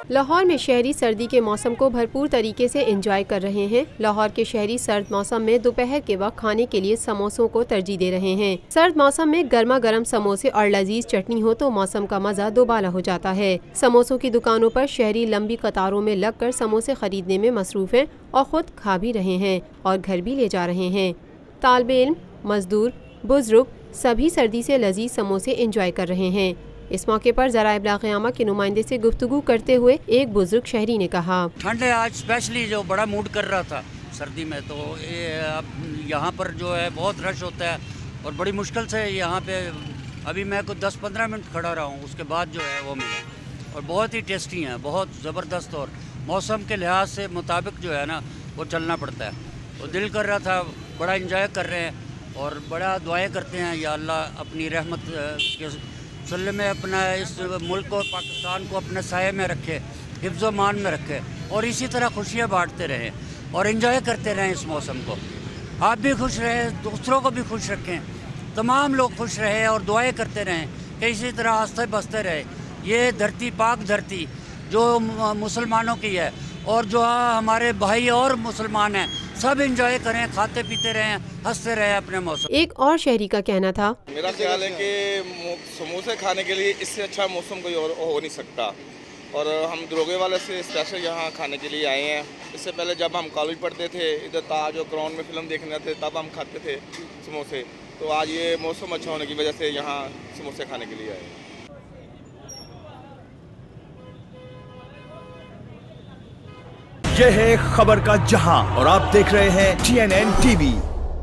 लाहौर में शहरी सर्दी के मौसम को भरपूर तरीके से एंजॉय कर रहे हैं। लाहौर के शहरी सर्द मौसम में दोपहर के वक्त खाने के लिए समोसों को तरजीह दे रहे हैं। सर्द मौसम में गर्मा गर्म समोसे और लजीज चटनी हो तो मौसम का मजा दोबाला हो जाता है। समोसों की दुकानों पर शहरी लंबी कतारों में लगकर समोसे खरीदने में मसरूफ हैं और खुद खा भी रहे हैं और घर भी ले जा रहे हैं। तालिबे इल्म, मजदूर, बुजुर्ग सभी सर्दी से लजीज समोसे एंजॉय कर रहे हैं। इस मौके पर ज़राए इब्लाग़ क़यामा के नुमाइंदे से गुफ्तगू करते हुए एक बुजुर्ग शहरी ने कहा, ठंड है आज स्पेशली जो बड़ा मूड कर रहा था सर्दी में, तो ये अब यहाँ पर जो है बहुत रश होता है और बड़ी मुश्किल से यहाँ पे अभी मैं कुछ 10-15 मिनट खड़ा रहा हूँ, उसके बाद जो है वो मिला और बहुत ही टेस्टी हैं, बहुत ज़बरदस्त और मौसम के लिहाज से मुताबिक जो है ना वो चलना पड़ता है। तो दिल कर रहा था, बड़ा इंजॉय कर रहे हैं और बड़ा दुआएँ करते हैं या अल्लाह अपनी रहमत के सिलसिले में अपना इस मुल्क और पाकिस्तान को अपने साये में रखे, हिफ्ज़ व मान में रखे और इसी तरह खुशियाँ बांटते रहें और एंजॉय करते रहें इस मौसम को। आप भी खुश रहें, दूसरों को भी खुश रखें, तमाम लोग खुश रहें और दुआएं करते रहें कि इसी तरह हंसते बसते रहे। ये धरती पाक धरती जो मुसलमानों की है और जो हमारे भाई और मुसलमान हैं सब एंजॉय करें, खाते पीते रहें, हंसते रहें अपने मौसम। एक और शहरी का कहना था, मेरा ख्याल है कि समोसे खाने के लिए इससे अच्छा मौसम कोई और हो नहीं सकता और हम दरोगे वाले से स्पेशल यहाँ खाने के लिए आए हैं। इससे पहले जब हम कॉलेज पढ़ते थे इधर ताज और क्राउन में फिल्म देखने आते तब हम खाते थे समोसे, तो आज ये मौसम अच्छा होने की वजह से यहाँ समोसे खाने के लिए आए हैं। ये है खबर का जहां और आप देख रहे हैं TNN TV।